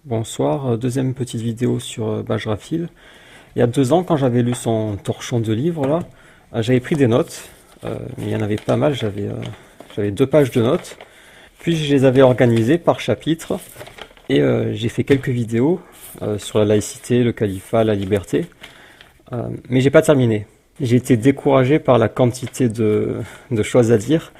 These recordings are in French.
Bonsoir, deuxième petite vidéo sur Bajrafil. Il y a 2 ans, quand j'avais lu son torchon de livres, là, j'avais pris des notes. Mais il y en avait pas mal, j'avais 2 pages de notes. Puis je les avais organisées par chapitre. Et j'ai fait quelques vidéos sur la laïcité, le califat, la liberté. Mais j'ai pas terminé. J'ai été découragé par la quantité de choses à dire.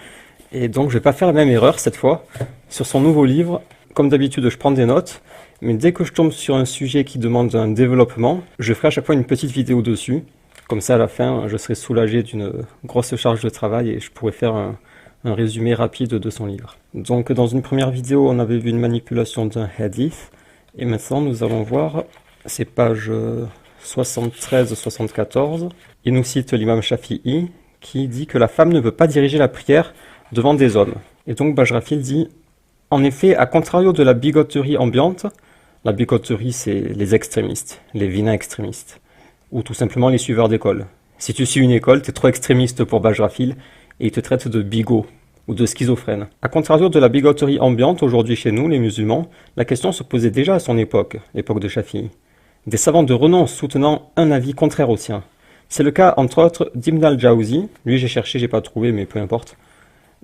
Et donc je vais pas faire la même erreur cette fois. Sur son nouveau livre, comme d'habitude, je prends des notes. Mais dès que je tombe sur un sujet qui demande un développement, je ferai à chaque fois une petite vidéo dessus. Comme ça, à la fin, je serai soulagé d'une grosse charge de travail et je pourrai faire un résumé rapide de son livre. Donc, dans une première vidéo, on avait vu une manipulation d'un hadith. Et maintenant, nous allons voir ces pages 73-74. Il nous cite l'imam Shafi'i qui dit que la femme ne peut pas diriger la prière devant des hommes. Et donc, Bajrafil dit: en effet, à contrario de la bigoterie ambiante, la bigoterie, c'est les extrémistes, les vilains extrémistes, ou tout simplement les suiveurs d'école. Si tu suis une école, t'es trop extrémiste pour Bajrafil et il te traite de bigot ou de schizophrène. À contrario de la bigoterie ambiante, aujourd'hui chez nous, les musulmans, la question se posait déjà à son époque, l'époque de Shafi'i. Des savants de renom soutenant un avis contraire au sien. C'est le cas, entre autres, d'Ibn al-Jawzi. Lui, j'ai cherché, j'ai pas trouvé, mais peu importe.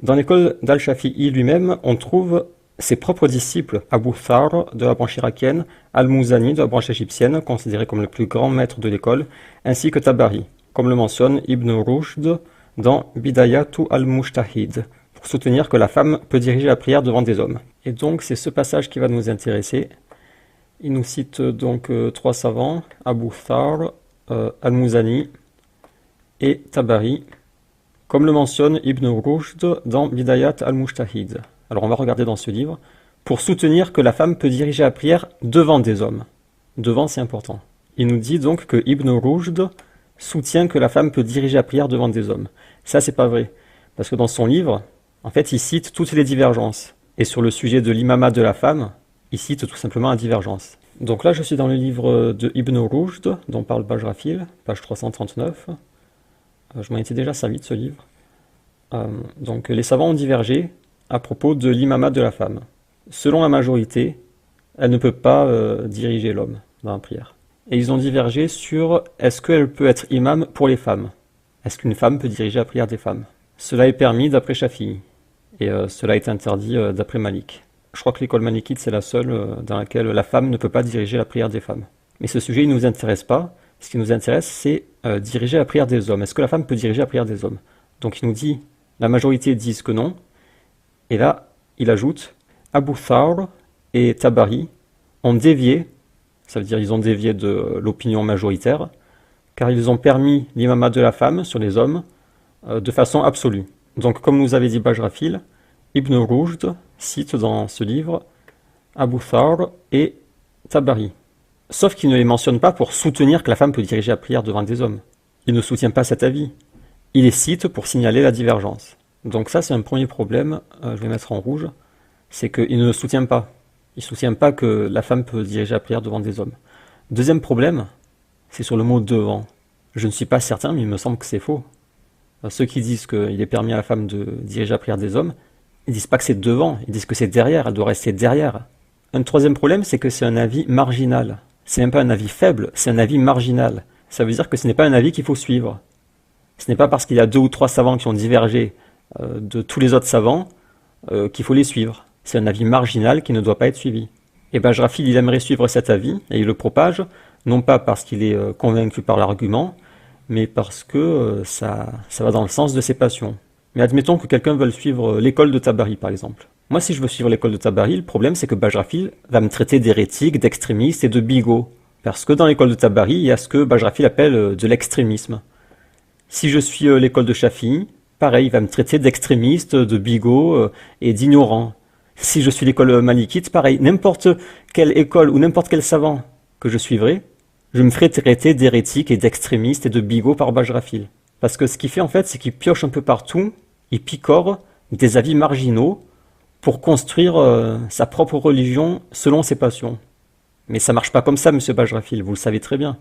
Dans l'école d'Al-Shafi'i lui-même, on trouve ses propres disciples, Abu Thar de la branche irakienne, Al-Muzani de la branche égyptienne, considéré comme le plus grand maître de l'école, ainsi que Tabari, comme le mentionne Ibn Rushd dans Bidayatu al-Mujtahid, pour soutenir que la femme peut diriger la prière devant des hommes. Et donc c'est ce passage qui va nous intéresser. Il nous cite donc 3 savants, Abu Thar, Al-Muzani et Tabari, comme le mentionne Ibn Rushd dans Bidayat al-Mujtahid. Alors on va regarder dans ce livre, pour soutenir que la femme peut diriger la prière devant des hommes. Devant, c'est important. Il nous dit donc que Ibn Rushd soutient que la femme peut diriger la prière devant des hommes. Ça, c'est pas vrai. Parce que dans son livre, en fait, il cite toutes les divergences. Et sur le sujet de l'imamat de la femme, il cite tout simplement la divergence. Donc là, je suis dans le livre de Ibn Rushd, dont parle Bajrafil, page 339. Je m'en étais déjà servi de ce livre. Donc les savants ont divergé à propos de l'imamat de la femme. Selon la majorité, elle ne peut pas diriger l'homme dans la prière. Et ils ont divergé sur est-ce qu'elle peut être imam pour les femmes. Est-ce qu'une femme peut diriger la prière des femmes? Cela est permis d'après Shafi'i. Et cela est interdit d'après Malik. Je crois que l'école malikite, c'est la seule dans laquelle la femme ne peut pas diriger la prière des femmes. Mais ce sujet, il ne nous intéresse pas. Ce qui nous intéresse, c'est diriger la prière des hommes. Est-ce que la femme peut diriger la prière des hommes? Donc il nous dit, la majorité disent que non. Et là, il ajoute, Abu Thawr et Tabari ont dévié, ça veut dire ils ont dévié de l'opinion majoritaire, car ils ont permis l'imamat de la femme sur les hommes de façon absolue. Donc comme nous avait dit Bajrafil, Ibn Rushd cite dans ce livre Abu Thawr et Tabari. Sauf qu'il ne les mentionne pas pour soutenir que la femme peut diriger la prière devant des hommes. Il ne soutient pas cet avis. Il les cite pour signaler la divergence. Donc ça, c'est un premier problème, je vais mettre en rouge, c'est qu'il ne le soutient pas. Il ne soutient pas que la femme peut diriger la prière devant des hommes. Deuxième problème, c'est sur le mot « devant ». Je ne suis pas certain, mais il me semble que c'est faux. Ceux qui disent qu'il est permis à la femme de diriger la prière des hommes, ils disent pas que c'est devant, ils disent que c'est derrière, elle doit rester derrière. Un troisième problème, c'est que c'est un avis marginal. C'est même pas un avis faible, c'est un avis marginal. Ça veut dire que ce n'est pas un avis qu'il faut suivre. Ce n'est pas parce qu'il y a 2 ou 3 savants qui ont divergé de tous les autres savants qu'il faut les suivre. C'est un avis marginal qui ne doit pas être suivi. Et Bajrafil, il aimerait suivre cet avis et il le propage, non pas parce qu'il est convaincu par l'argument, mais parce que ça va dans le sens de ses passions. Mais admettons que quelqu'un veuille suivre l'école de Tabari, par exemple. Moi, si je veux suivre l'école de Tabari, le problème c'est que Bajrafil va me traiter d'hérétique, d'extrémiste et de bigot. Parce que dans l'école de Tabari, il y a ce que Bajrafil appelle de l'extrémisme. Si je suis l'école de Shafi'i, pareil, il va me traiter d'extrémiste, de bigot et d'ignorant. Si je suis l'école malikite, pareil, n'importe quelle école ou n'importe quel savant que je suivrai, je me ferai traiter d'hérétique et d'extrémiste et de bigot par Bajrafil. Parce que ce qu'il fait en fait, c'est qu'il pioche un peu partout, il picore des avis marginaux pour construire sa propre religion selon ses passions. Mais ça marche pas comme ça, monsieur Bajrafil, vous le savez très bien.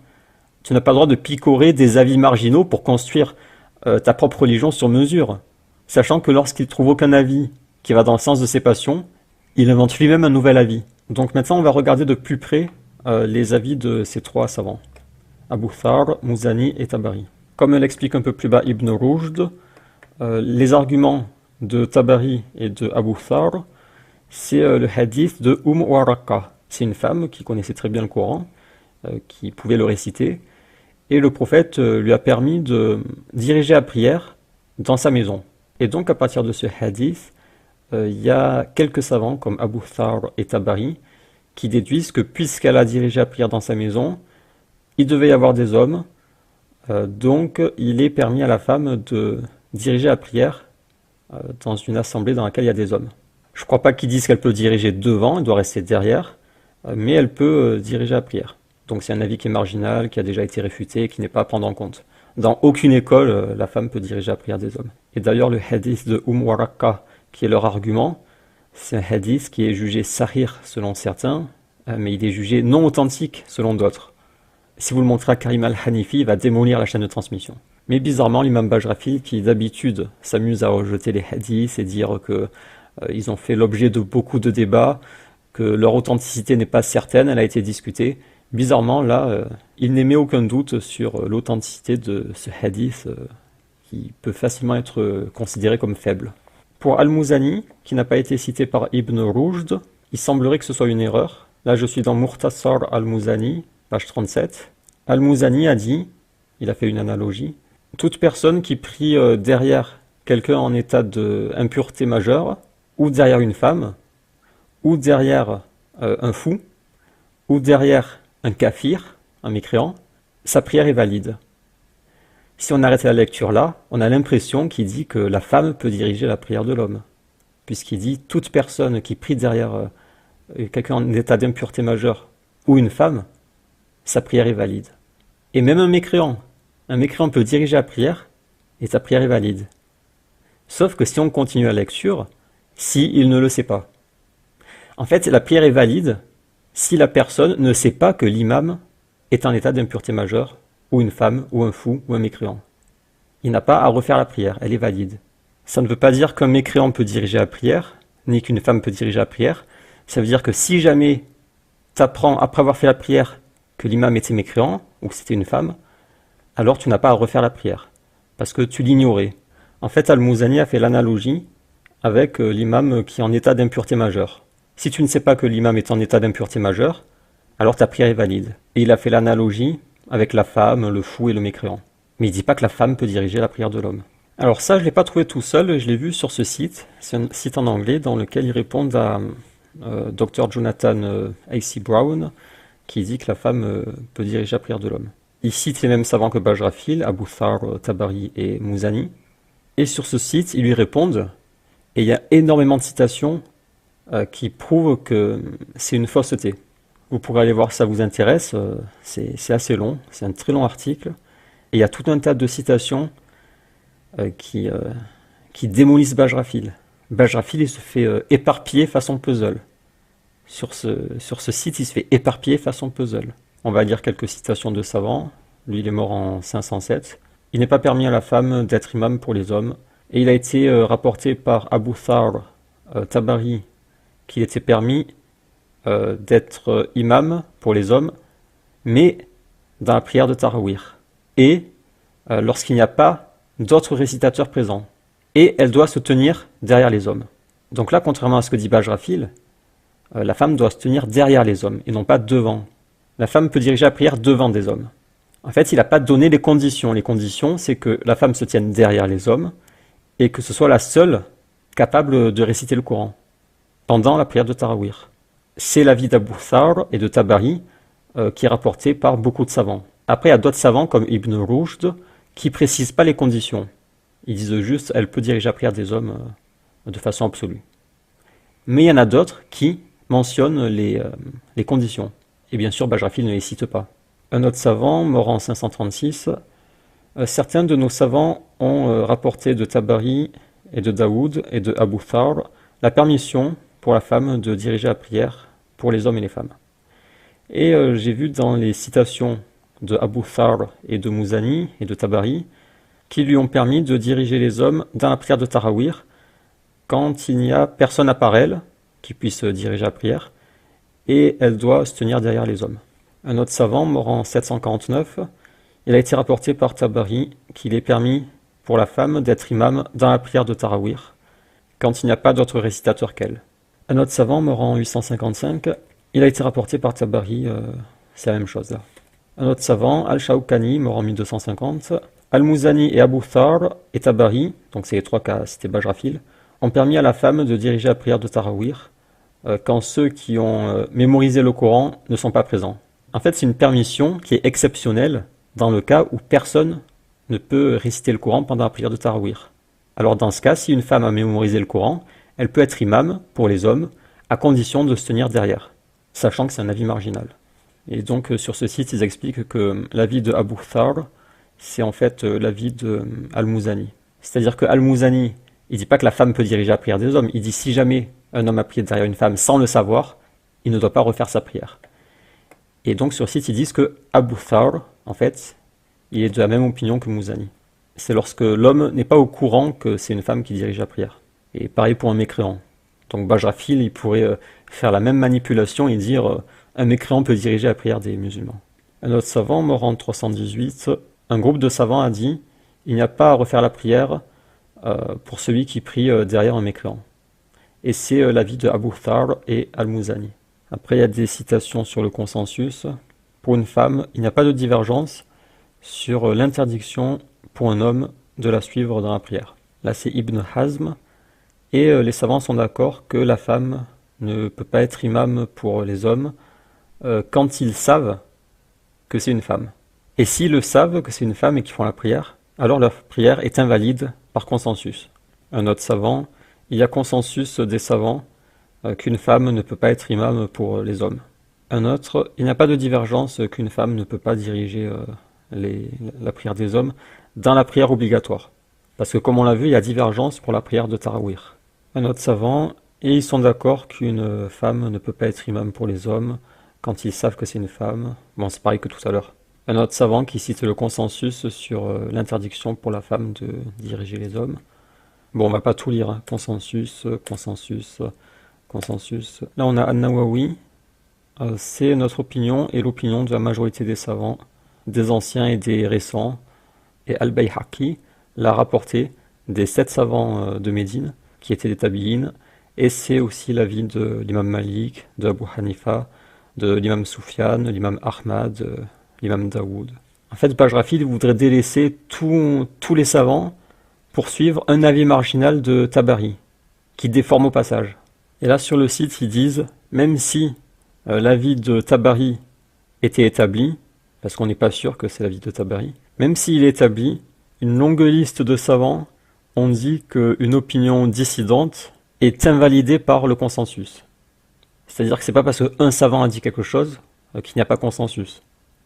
Tu n'as pas le droit de picorer des avis marginaux pour construire ta propre religion sur mesure, sachant que lorsqu'il trouve aucun avis qui va dans le sens de ses passions, il invente lui-même un nouvel avis. Donc maintenant, on va regarder de plus près les avis de ces trois savants, Abu Thawr, Muzani et Tabari. Comme l'explique un peu plus bas Ibn Rushd, les arguments de Tabari et de Abu Thawr, c'est le hadith de Waraqah. C'est une femme qui connaissait très bien le Coran, qui pouvait le réciter, et le prophète lui a permis de diriger la prière dans sa maison. Et donc à partir de ce hadith, il y a quelques savants comme Abu Thawr et Tabari qui déduisent que puisqu'elle a dirigé la prière dans sa maison, il devait y avoir des hommes, donc il est permis à la femme de diriger la prière dans une assemblée dans laquelle il y a des hommes. Je ne crois pas qu'ils disent qu'elle peut diriger devant, elle doit rester derrière, mais elle peut diriger la prière. Donc c'est un avis qui est marginal, qui a déjà été réfuté, qui n'est pas à prendre en compte. Dans aucune école, la femme peut diriger la prière des hommes. Et d'ailleurs, le hadith de Waraqah, qui est leur argument, c'est un hadith qui est jugé sahih selon certains, mais il est jugé non authentique selon d'autres. Si vous le montrez à Karim al-Hanifi, il va démolir la chaîne de transmission. Mais bizarrement, l'imam Bajrafi, qui d'habitude s'amuse à rejeter les hadiths et dire que ils ont fait l'objet de beaucoup de débats, que leur authenticité n'est pas certaine, elle a été discutée. Bizarrement, là, il n'émet aucun doute sur l'authenticité de ce hadith qui peut facilement être considéré comme faible. Pour Al-Muzani, qui n'a pas été cité par Ibn Rushd, il semblerait que ce soit une erreur. Là, je suis dans Mukhtasar Al-Muzani, page 37. Al-Muzani a dit, il a fait une analogie, toute personne qui prie derrière quelqu'un en état d'impureté majeure, ou derrière une femme, ou derrière un fou, ou derrière un kafir, un mécréant, sa prière est valide. Si on arrête la lecture là, on a l'impression qu'il dit que la femme peut diriger la prière de l'homme. Puisqu'il dit toute personne qui prie derrière quelqu'un en état d'impureté majeure ou une femme, sa prière est valide. Et même un mécréant peut diriger la prière et sa prière est valide. Sauf que si on continue la lecture, si il ne le sait pas. En fait, la prière est valide si la personne ne sait pas que l'imam est en état d'impureté majeure, ou une femme, ou un fou, ou un mécréant. Il n'a pas à refaire la prière, elle est valide. Ça ne veut pas dire qu'un mécréant peut diriger la prière, ni qu'une femme peut diriger la prière. Ça veut dire que si jamais tu apprends, après avoir fait la prière, que l'imam était mécréant, ou que c'était une femme, alors tu n'as pas à refaire la prière, parce que tu l'ignorais. En fait, Al-Muzani a fait l'analogie avec l'imam qui est en état d'impureté majeure. Si tu ne sais pas que l'imam est en état d'impureté majeure, alors ta prière est valide. Et il a fait l'analogie avec la femme, le fou et le mécréant. Mais il ne dit pas que la femme peut diriger la prière de l'homme. Alors ça, je ne l'ai pas trouvé tout seul, je l'ai vu sur ce site. C'est un site en anglais dans lequel ils répondent à Dr. Jonathan A.C. Brown, qui dit que la femme peut diriger la prière de l'homme. Il cite les mêmes savants que Bajrafil, Abu Thawr, Tabari et Muzani. Et sur ce site, ils lui répondent, et il y a énormément de citations qui prouvent que c'est une fausseté. Vous pourrez aller voir si ça vous intéresse, c'est assez long, c'est un très long article. Et il y a tout un tas de citations qui démolissent Bajrafil. Bajrafil, il se fait éparpiller façon puzzle. Sur ce site, il se fait éparpiller façon puzzle. On va lire quelques citations de savants. Lui, il est mort en 507. Il n'est pas permis à la femme d'être imam pour les hommes. Et il a été rapporté par Abu Thawr, Tabari, qu'il était permis d'être imam pour les hommes, mais dans la prière de Tarawih. Et lorsqu'il n'y a pas d'autres récitateurs présents. Et elle doit se tenir derrière les hommes. Donc là, contrairement à ce que dit Bajrafil, la femme doit se tenir derrière les hommes et non pas devant. La femme peut diriger la prière devant des hommes. En fait, il n'a pas donné les conditions. Les conditions, c'est que la femme se tienne derrière les hommes et que ce soit la seule capable de réciter le Coran pendant la prière de Tarawih. C'est l'avis d'Abu Thawr et de Tabari qui est rapporté par beaucoup de savants. Après, il y a d'autres savants comme Ibn Rushd qui ne précisent pas les conditions. Ils disent juste elle peut diriger la prière des hommes de façon absolue. Mais il y en a d'autres qui mentionnent les conditions. Et bien sûr, Bajrafil ne les cite pas. Un autre savant, mort en 536, certains de nos savants ont rapporté de Tabari et de Daoud et de Abu Thawr la permission pour la femme de diriger la prière pour les hommes et les femmes. Et j'ai vu dans les citations de Abu Thawr et de Muzani et de Tabari qui lui ont permis de diriger les hommes dans la prière de Tarawih quand il n'y a personne à part elle qui puisse diriger la prière et elle doit se tenir derrière les hommes. Un autre savant, mort en 749, il a été rapporté par Tabari qu'il est permis pour la femme d'être imam dans la prière de Tarawih, quand il n'y a pas d'autre récitateur qu'elle. Un autre savant, mort en 855, il a été rapporté par Tabari, c'est la même chose là. Un autre savant, Al-Shawkani, mort en 1250, Al-Muzani et Abu Thar et Tabari, donc c'est les trois cas, c'était Bajrafil, ont permis à la femme de diriger la prière de Tarawih quand ceux qui ont mémorisé le Coran ne sont pas présents. En fait, c'est une permission qui est exceptionnelle dans le cas où personne ne peut réciter le Coran pendant la prière de Tarawih. Alors dans ce cas, si une femme a mémorisé le Coran, elle peut être imam pour les hommes, à condition de se tenir derrière, sachant que c'est un avis marginal. Et donc sur ce site, ils expliquent que l'avis de Abu Thar, c'est en fait l'avis de Al-Muzani. C'est-à-dire que Al-Muzani, il dit pas que la femme peut diriger la prière des hommes, il dit si jamais un homme a prié derrière une femme sans le savoir, il ne doit pas refaire sa prière. Et donc sur le site, ils disent que Abu Thar, en fait, il est de la même opinion que Muzani. C'est lorsque l'homme n'est pas au courant que c'est une femme qui dirige la prière. Et pareil pour un mécréant. Donc Bajrafil, il pourrait faire la même manipulation et dire un mécréant peut diriger la prière des musulmans. Un autre savant, mort en 318, un groupe de savants a dit il n'y a pas à refaire la prière pour celui qui prie derrière un mécréant. Et c'est l'avis de Abu Thar et Al-Muzani. Après, il y a des citations sur le consensus. Pour une femme, il n'y a pas de divergence sur l'interdiction pour un homme de la suivre dans la prière. Là, c'est Ibn Hazm. Et les savants sont d'accord que la femme ne peut pas être imam pour les hommes quand ils savent que c'est une femme. Et s'ils le savent que c'est une femme et qu'ils font la prière, alors leur prière est invalide par consensus. Un autre savant, il y a consensus des savants qu'une femme ne peut pas être imam pour les hommes. Un autre, il n'y a pas de divergence qu'une femme ne peut pas diriger la prière des hommes dans la prière obligatoire. Parce que comme on l'a vu, il y a divergence pour la prière de Tarawih. Un autre savant, et ils sont d'accord qu'une femme ne peut pas être imam pour les hommes quand ils savent que c'est une femme. Bon, c'est pareil que tout à l'heure. Un autre savant qui cite le consensus sur l'interdiction pour la femme de diriger les hommes. Bon, on va pas tout lire, hein. Consensus. Là, on a An-Nawawi. C'est notre opinion et l'opinion de la majorité des savants, des anciens et des récents. Et Al-Bayhaqi l'a rapporté des 7 savants de Médine, qui étaient des tabi'in, et c'est aussi l'avis de l'imam Malik, de Abu Hanifa, de l'imam Soufiane, l'imam Ahmad, l'imam Daoud. En fait, Bajrafil voudrait délaisser tous les savants pour suivre un avis marginal de Tabari, qui déforme au passage. Et là, sur le site, ils disent, même si l'avis de Tabari était établi, parce qu'on n'est pas sûr que c'est l'avis de Tabari, même s'il est établi, une longue liste de savants ont dit qu'une opinion dissidente est invalidée par le consensus. C'est-à-dire que c'est pas parce qu'un savant a dit quelque chose qu'il n'y a pas consensus.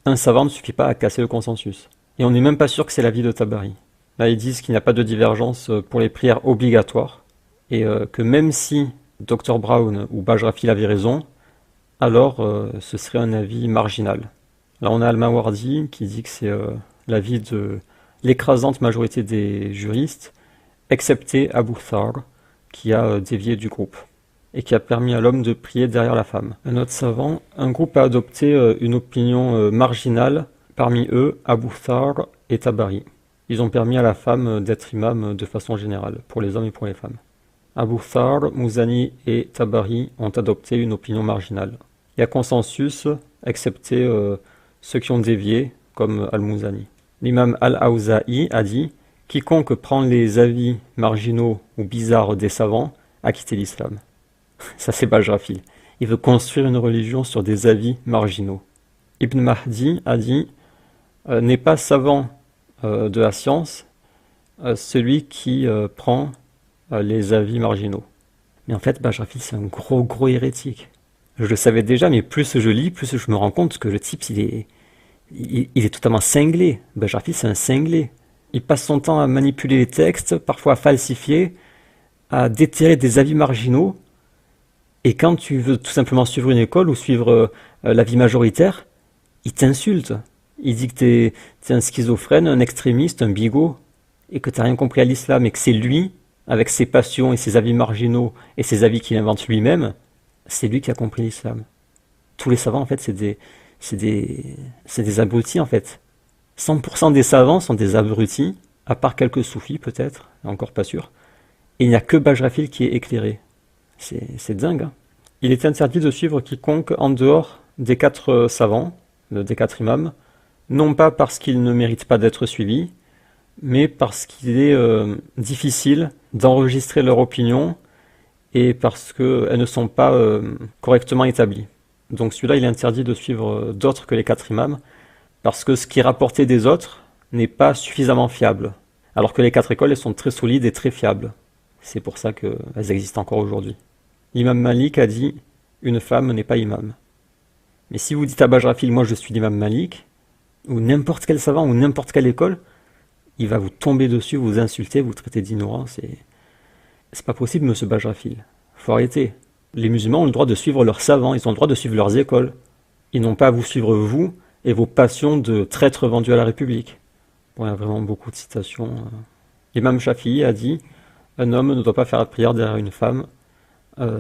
Un savant ne suffit pas à casser le consensus. Et on n'est même pas sûr que c'est l'avis de Tabari. Là, ils disent qu'il n'y a pas de divergence pour les prières obligatoires, et que même si Dr Brown ou Bajrafil avait raison, alors ce serait un avis marginal. Là, on a Al-Mawardi qui dit que c'est l'avis de l'écrasante majorité des juristes, excepté Abu Thar, qui a dévié du groupe, et qui a permis à l'homme de prier derrière la femme. Un autre savant, un groupe a adopté une opinion marginale, parmi eux Abu Thar et Tabari. Ils ont permis à la femme d'être imam de façon générale, pour les hommes et pour les femmes. Abu Thar, Muzani et Tabari ont adopté une opinion marginale. Il y a consensus, excepté ceux qui ont dévié, comme Al-Muzani. L'imam Al-Awza'i a dit « Quiconque prend les avis marginaux ou bizarres des savants a quitté l'islam. » Ça c'est Bajrafil. Il veut construire une religion sur des avis marginaux. Ibn Mahdi a dit « N'est pas savant de la science celui qui prend les avis marginaux. » Mais en fait, Bajrafil c'est un gros hérétique. Je le savais déjà, mais plus je lis, plus je me rends compte que le type, il est totalement cinglé. Bajrafil, c'est un cinglé. Il passe son temps à manipuler les textes, parfois à falsifier, à déterrer des avis marginaux. Et quand tu veux tout simplement suivre une école ou suivre l'avis majoritaire, il t'insulte. Il dit que t'es un schizophrène, un extrémiste, un bigot, et que t'as rien compris à l'islam, et que c'est lui, avec ses passions et ses avis marginaux, et ses avis qu'il invente lui-même, c'est lui qui a compris l'islam. Tous les savants, en fait, c'est des abrutis, en fait. 100% des savants sont des abrutis, à part quelques soufis, peut-être, encore pas sûr. Et il n'y a que Bajrafil qui est éclairé. C'est dingue, hein. Il est interdit de suivre quiconque en dehors des 4 savants, des 4 imams, non pas parce qu'ils ne méritent pas d'être suivis, mais parce qu'il est difficile d'enregistrer leur opinion et parce qu'elles ne sont pas correctement établies. Donc celui-là, il est interdit de suivre d'autres que les 4 imams, parce que ce qui est rapporté des autres n'est pas suffisamment fiable. Alors que les 4 écoles, elles sont très solides et très fiables. C'est pour ça qu'elles existent encore aujourd'hui. L'imam Malik a dit « Une femme n'est pas imam ». Mais si vous dites à Bajrafil « Moi je suis l'imam Malik », ou n'importe quel savant, ou n'importe quelle école, il va vous tomber dessus, vous insulter, vous traiter d'ignorant. C'est pas possible, monsieur Bajrafil. Faut arrêter. Les musulmans ont le droit de suivre leurs savants, ils ont le droit de suivre leurs écoles. Ils n'ont pas à vous suivre vous et vos passions de traîtres vendus à la République. Bon, il y a vraiment beaucoup de citations. L'imam Shafi'i a dit « Un homme ne doit pas faire la prière derrière une femme.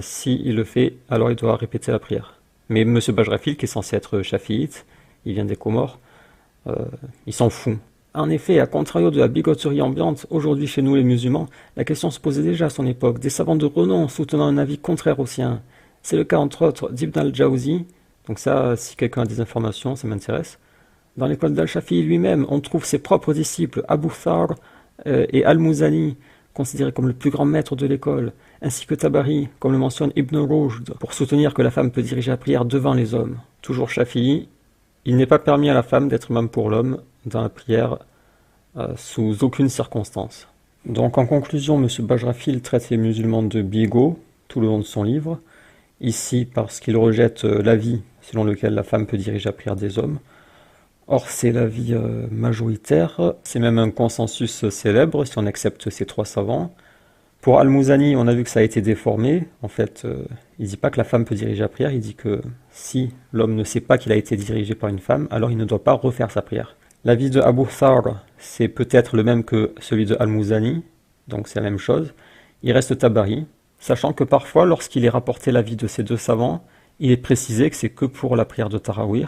S'il le fait, alors il doit répéter la prière. » Mais monsieur Bajrafil, qui est censé être chafiite, il vient des Comores, il s'en fout. En effet, à contrario de la bigoterie ambiante, aujourd'hui chez nous les musulmans, la question se posait déjà à son époque, des savants de renom soutenant un avis contraire au sien. C'est le cas entre autres d'Ibn al-Jawzi, donc ça, si quelqu'un a des informations, ça m'intéresse. Dans l'école d'Al-Shafi'i lui-même, on trouve ses propres disciples, Abu Thar et Al-Muzani, considérés comme le plus grand maître de l'école, ainsi que Tabari, comme le mentionne Ibn Rushd, pour soutenir que la femme peut diriger la prière devant les hommes. Toujours Shafi'i, il n'est pas permis à la femme d'être imam pour l'homme dans la prière sous aucune circonstance. Donc en conclusion, M. Bajrafil traite les musulmans de bigots tout le long de son livre, ici parce qu'il rejette l'avis selon lequel la femme peut diriger la prière des hommes. Or c'est l'avis majoritaire, c'est même un consensus célèbre si on accepte ces 3 savants. Pour Al-Muzani, on a vu que ça a été déformé. En fait, il ne dit pas que la femme peut diriger la prière, il dit que si l'homme ne sait pas qu'il a été dirigé par une femme, alors il ne doit pas refaire sa prière. L'avis de Abu Thar, c'est peut-être le même que celui de Al-Muzani, donc c'est la même chose. Il reste Tabari, sachant que parfois, lorsqu'il est rapporté l'avis de ces 2 savants, il est précisé que c'est que pour la prière de Tarawih,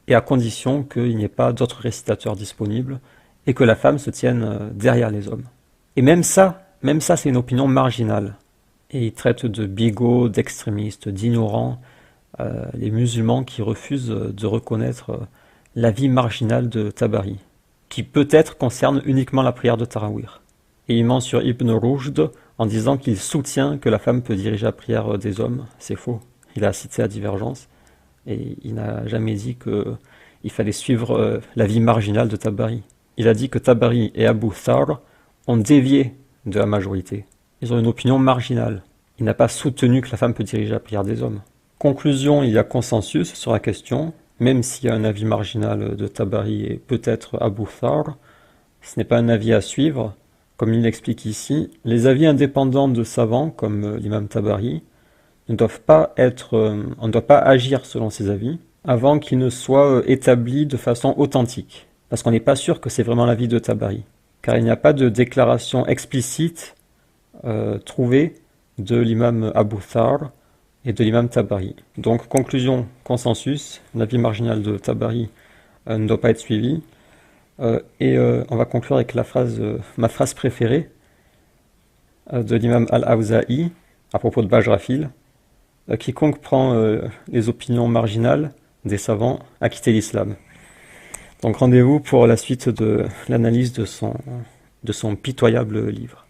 et à condition qu'il n'y ait pas d'autres récitateurs disponibles, et que la femme se tienne derrière les hommes. Et même ça, c'est une opinion marginale. Et il traite de bigots, d'extrémistes, d'ignorants, les musulmans qui refusent de reconnaître l'avis marginal de Tabari, qui peut-être concerne uniquement la prière de Tarawih. Et il ment sur Ibn Rushd en disant qu'il soutient que la femme peut diriger la prière des hommes. C'est faux. Il a cité la divergence, et il n'a jamais dit qu'il fallait suivre l'avis marginal de Tabari. Il a dit que Tabari et Abu Thar ont dévié de la majorité. Ils ont une opinion marginale. Il n'a pas soutenu que la femme peut diriger la prière des hommes. Conclusion, il y a consensus sur la question, même s'il y a un avis marginal de Tabari et peut-être Abu Thar, ce n'est pas un avis à suivre. Comme il l'explique ici, les avis indépendants de savants, comme l'imam Tabari, ne doivent pas on ne doit pas agir selon ces avis, avant qu'ils ne soient établis de façon authentique. Parce qu'on n'est pas sûr que c'est vraiment l'avis de Tabari. Car il n'y a pas de déclaration explicite trouvée de l'imam Abu Thar et de l'imam Tabari. Donc, conclusion, consensus, l'avis marginal de Tabari ne doit pas être suivi. On va conclure avec ma phrase préférée de l'imam Al-Awza'i à propos de Bajrafil. Quiconque prend les opinions marginales des savants a quitté l'islam. Donc rendez-vous pour la suite de l'analyse de son pitoyable livre.